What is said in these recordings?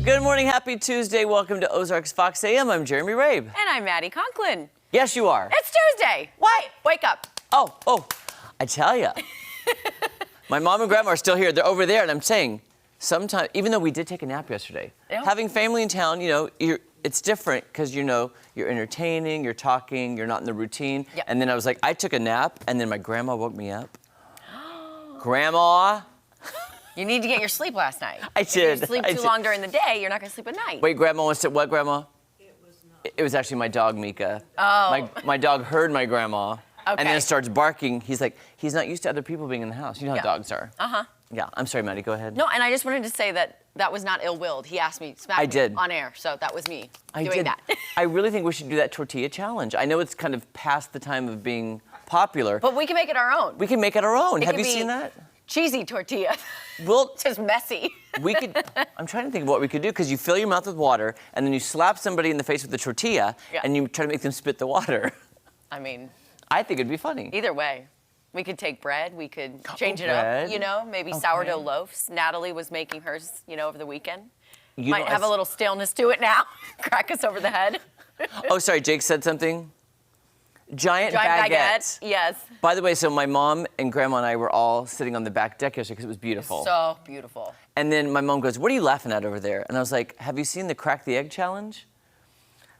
Good morning, happy Tuesday. Welcome to Ozarks Fox AM. I'm Jeremy Rabe. And I'm Maddie Conklin. Yes, you are. It's Tuesday. What? Wake up. Oh, I tell ya. My mom and grandma are still here. They're over there, and I'm saying, sometimes, even though we did take a nap yesterday, having family in town, it's different because, you're entertaining, you're talking, you're not in the routine. Yep. And then I was like, I took a nap, and then my grandma woke me up. Grandma. You need to get your sleep last night. I did. If you sleep too long during the day, you're not going to sleep at night. Wait, Grandma wants to, what, Grandma? It was actually my dog, Mika. Oh. My dog heard my grandma, and Okay. then starts barking. He's like, he's not used to other people being in the house. You know how dogs are. Uh-huh. Yeah, I'm sorry, Maddie, go ahead. No, and I just wanted to say that was not ill-willed. He asked me, smacked I me did. on air, so that was me I doing did. that. I really think we should do that tortilla challenge. I know it's kind of past the time of being popular. But we can make it our own. We can make it our own. It Have could you be seen that? Cheesy tortilla. Well, It's just messy. we could, I'm trying to think of what we could do, because you fill your mouth with water, and then you slap somebody in the face with the tortilla, and you try to make them spit the water. I mean, I think it'd be funny. either way. We could take bread. We could change it bread. up, maybe sourdough loaves. Natalie was making hers, over the weekend. You Might know, have a little staleness to it now. Crack us over the head. Oh, sorry, Jake said something. Giant baguette. Yes. By the way, so my mom and grandma and I were all sitting on the back deck yesterday because it was beautiful. So beautiful. And then my mom goes, "What are you laughing at over there?" And I was like, "Have you seen the crack the egg challenge?"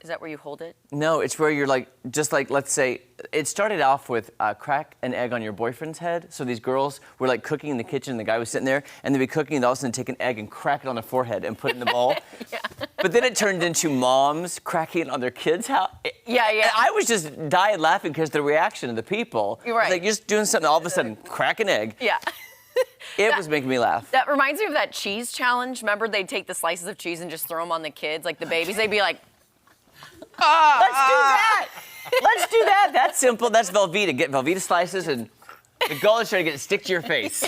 Is that where you hold it? No, it's where you're let's say, it started off with crack an egg on your boyfriend's head. So these girls were like cooking in the kitchen, and the guy was sitting there, and they'd be cooking, and all of a sudden take an egg and crack it on the forehead and put it in the bowl. Yeah. But then it turned into moms cracking it on their kids' house. Yeah. And I was just dying laughing because the reaction of the people. You're right. Like, you're just doing something, all of a sudden, crack an egg. Yeah. It was making me laugh. That reminds me of that cheese challenge. Remember they'd take the slices of cheese and just throw them on the kids, like the babies. They'd be like, Let's do that. Let's do that. That's simple. That's Velveeta. Get Velveeta slices, and the goal is trying to get it stick to your face.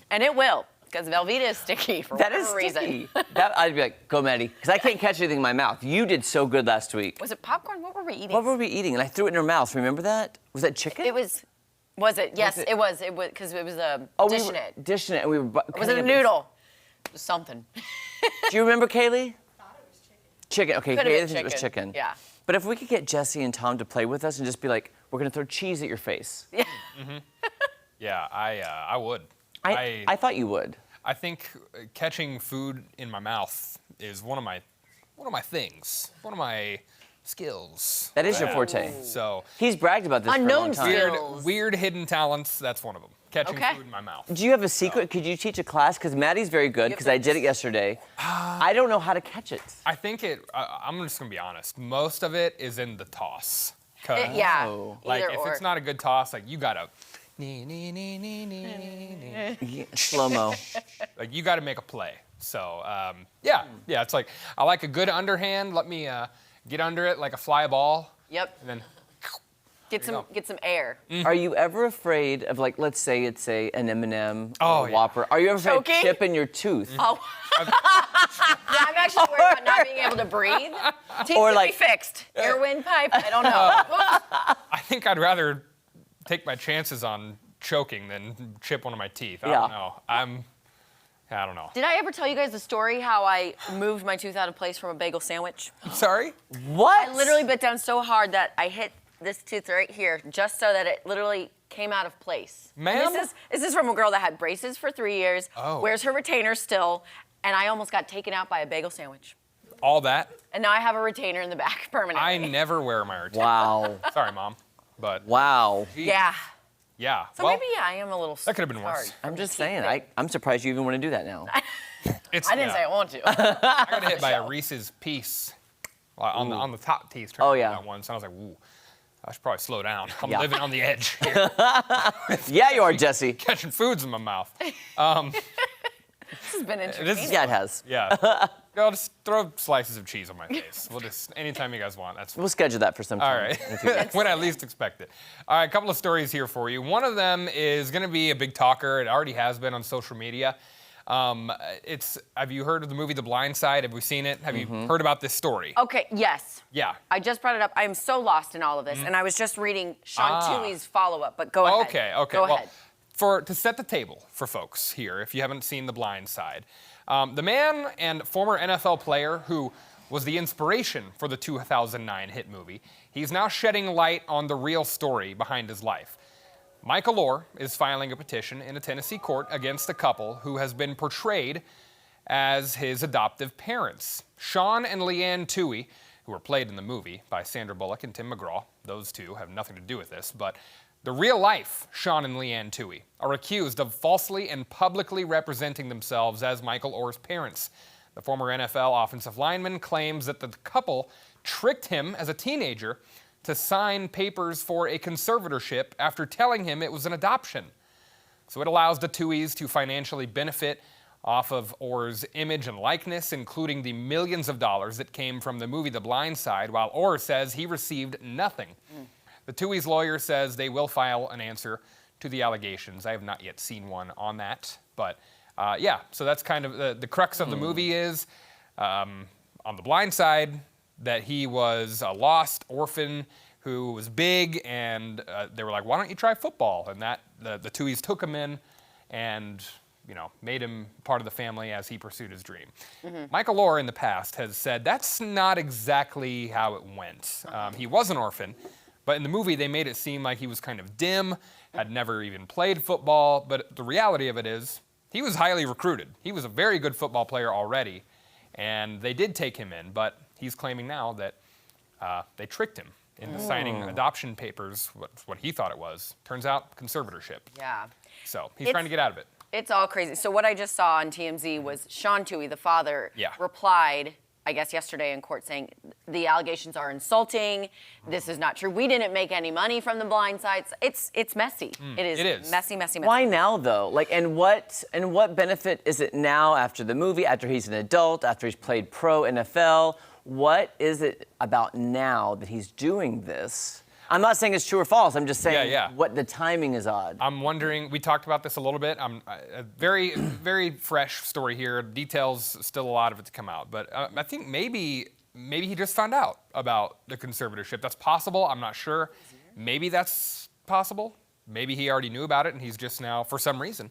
and it will, because Velveeta is sticky for whatever reason. Sticky. I'd be like, go, Maddie, because I can't catch anything in my mouth. You did so good last week. Was it popcorn? What were we eating? What were we eating? And I threw it in her mouth. Remember that? Was that chicken? It was. Was it? Yes, it was. It was because it was dishing it. Dishing it, and we were. Was it a noodle? It was something. Do you remember, Kaylee? Chicken. Okay, Could've Kaylee been thinks it was chicken. Yeah. But if we could get Jesse and Tom to play with us and just be like, we're gonna throw cheese at your face. Yeah. Mm-hmm. Yeah, I would. I thought you would. I think catching food in my mouth is one of my things, one of my skills. That is your forte. So He's bragged about this Unknown for a long time. skills. weird hidden talents. That's one of them. Catching food in my mouth. Do you have a secret? Could you teach a class? Because Maddie's very good, because I did it yesterday. I don't know how to catch it. I think I'm just gonna be honest. Most of it is in the toss. Yeah. Like Either if or. it's not a good toss, like you gotta. Slow-mo. Like you got to make a play. So yeah. It's like I like a good underhand. Let me get under it like a fly ball. Yep. And then Get some air. Are you ever afraid of, like, let's say it's an M&M or a yeah. Whopper? Are you ever afraid Choking? of chip in your tooth? Oh. I'm actually worried about not being able to breathe. Teeth Or could like- be fixed. Air windpipe. I don't know. I think I'd rather take my chances on choking than chip one of my teeth. I Yeah. don't know. I don't know. Did I ever tell you guys the story how I moved my tooth out of place from a bagel sandwich? Sorry? What? I literally bit down so hard that I hit this tooth right here just so that it literally came out of place. And Ma'am? This is from a girl that had braces for 3 years, wears her retainers still, and I almost got taken out by a bagel sandwich. All that? And now I have a retainer in the back permanently. I never wear my retainer. Wow. Sorry, Mom. But Wow. geez. Yeah. Yeah. So well, maybe I am a little. that could have been worse. I'm just saying, I'm surprised you even want to do that now. It's, I didn't say I want to. I got hit by a Reese's piece on the top teeth. Oh, yeah. That one. So I was like, ooh, I should probably slow down. I'm Yeah. living on the edge here. Yeah, you are, Jesse. Catching foods in my mouth. This has been interesting. This is, Yeah, it has. yeah. I'll just throw slices of cheese on my face. We'll just, anytime you guys want, that's fine. We'll schedule that for some time. All right. When I least expect it. All right, a couple of stories here for you. One of them is going to be a big talker. It already has been on social media. Have you heard of the movie The Blind Side? Have we seen it? Have you heard about this story? Okay, yes. Yeah. I just brought it up. I'm so lost in all of this, and I was just reading Sean Toohey's follow-up, but go ahead. Okay. Go Well, ahead. to set the table for folks here, if you haven't seen The Blind Side, The man and former NFL player who was the inspiration for the 2009 hit movie, he's now shedding light on the real story behind his life. Michael Oher is filing a petition in a Tennessee court against a couple who has been portrayed as his adoptive parents. Sean and Leanne Toohey, who were played in the movie by Sandra Bullock and Tim McGraw, those two have nothing to do with this, but the real-life Sean and Leanne Toohey are accused of falsely and publicly representing themselves as Michael Oher's parents. The former NFL offensive lineman claims that the couple tricked him as a teenager to sign papers for a conservatorship after telling him it was an adoption. So it allows the Tooheys to financially benefit off of Oher's image and likeness, including the millions of dollars that came from the movie The Blind Side, while Oher says he received nothing. The Tooheys' lawyer says they will file an answer to the allegations. I have not yet seen one on that, but yeah, so that's kind of the crux of the movie is, on The Blind Side, that he was a lost orphan who was big, and they were like, why don't you try football? And that the Tooheys took him in and made him part of the family as he pursued his dream. Michael Oher in the past has said that's not exactly how it went. He was an orphan, but in the movie they made it seem like he was kind of dim, had never even played football, but the reality of it is he was highly recruited. He was a very good football player already, and they did take him in, but he's claiming now that they tricked him into signing adoption papers, what he thought it was. Turns out, conservatorship. Yeah. So he's trying to get out of it. It's all crazy. So what I just saw on TMZ was Sean Toohey, the father, Yeah. replied, I guess yesterday in court, saying the allegations are insulting. This is not true. We didn't make any money from The Blind Side. It's messy. It is messy, messy, messy. Why now, though? Like, and what benefit is it now after the movie, after he's an adult, after he's played pro NFL? What is it about now that he's doing this? I'm not saying it's true or false. I'm just saying what the timing is odd. I'm wondering, we talked about this a little bit. A very, very fresh story here. Details, still a lot of it to come out. But I think maybe he just found out about the conservatorship. That's possible. I'm not sure. Maybe that's possible. Maybe he already knew about it and he's just now, for some reason,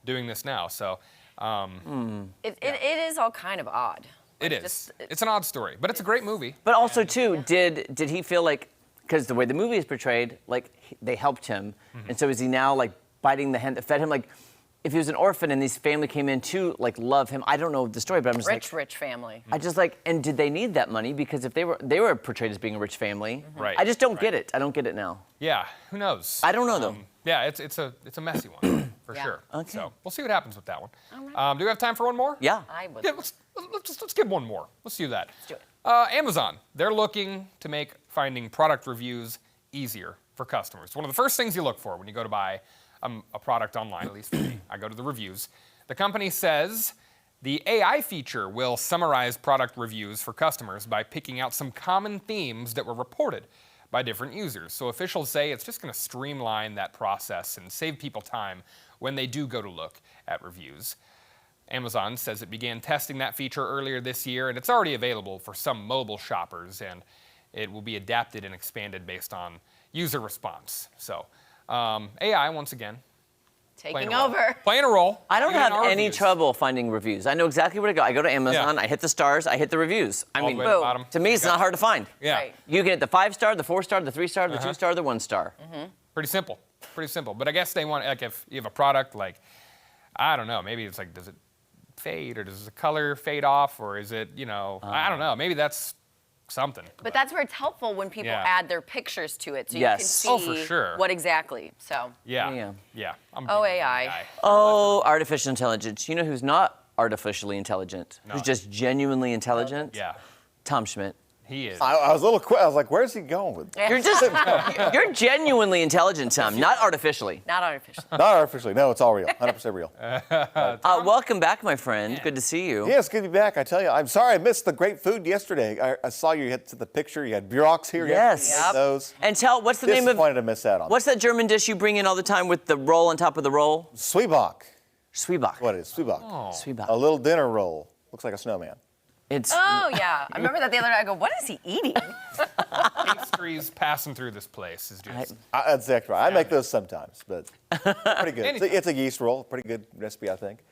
doing this now. So it is all kind of odd. It is. It's an odd story, but it's a great movie. But also, too, did he feel like, because the way the movie is portrayed, like they helped him, and so is he now like biting the hand that fed him? Like, if he was an orphan and this family came in to like love him, I don't know the story, but I'm just rich family. I just like, and did they need that money? Because if they were portrayed as being a rich family, Right. I just don't get it. I don't get it now. Yeah, who knows? I don't know though. Yeah, it's a messy one for sure. Okay. So we'll see what happens with that one. Do we have time for one more? Yeah. I would. Yeah, let's give one more. Let's do that. Let's do it. Amazon, they're looking to make finding product reviews easier for customers. One of the first things you look for when you go to buy a product online, at least for me, I go to the reviews. The company says the AI feature will summarize product reviews for customers by picking out some common themes that were reported by different users. So officials say it's just going to streamline that process and save people time when they do go to look at reviews. Amazon says it began testing that feature earlier this year, and it's already available for some mobile shoppers, and it will be adapted and expanded based on user response. So AI, once again, Taking over. Playing a role. I don't in have our any reviews. trouble finding reviews. I know exactly where to go. I go to Amazon, I hit the stars, I hit the reviews. I All mean, the way to the bottom. to me, it's not hard to find. Yeah. Right. You can hit the 5-star, the 4-star, the 3-star, the 2-star, the 1-star. Pretty simple. Pretty simple. But I guess they want, like, if you have a product, like, I don't know, maybe it's like, does it fade, or does the color fade off, or is it, I don't know. Maybe that's something. But that's where it's helpful when people Yeah. add their pictures to it, so you Yes. can see Oh, for sure. what exactly. So Yeah. I'm a Oh, big AI. guy. Oh, artificial intelligence. You know who's not artificially intelligent? No. Who's just genuinely intelligent? Yeah, Tom Schmidt. he is. I was a little quick. I was like, where's he going with this? You're just, you're genuinely intelligent, Tom, not artificially. not artificial. Not artificially. No, it's all real. 100% real. Welcome back, my friend. Good to see you. Yeah, it's good to be back. I tell you, I'm sorry I missed the great food yesterday. I saw you hit to the picture. You had Buroks here. Yes. yesterday. Yep. Those. And tell, what's the name of, Disappointed to miss out on. what's that German dish you bring in all the time with the roll on top of the roll? Zwieback. Zwieback. What it is? Zwieback. Zwieback. A little dinner roll. Looks like a snowman. It's, Oh yeah, I remember that the other day. I go, what is he eating? Pastries passing through this place is just. That's exactly right. I make those sometimes, but pretty good. Anytime. It's a yeast roll. Pretty good recipe, I think.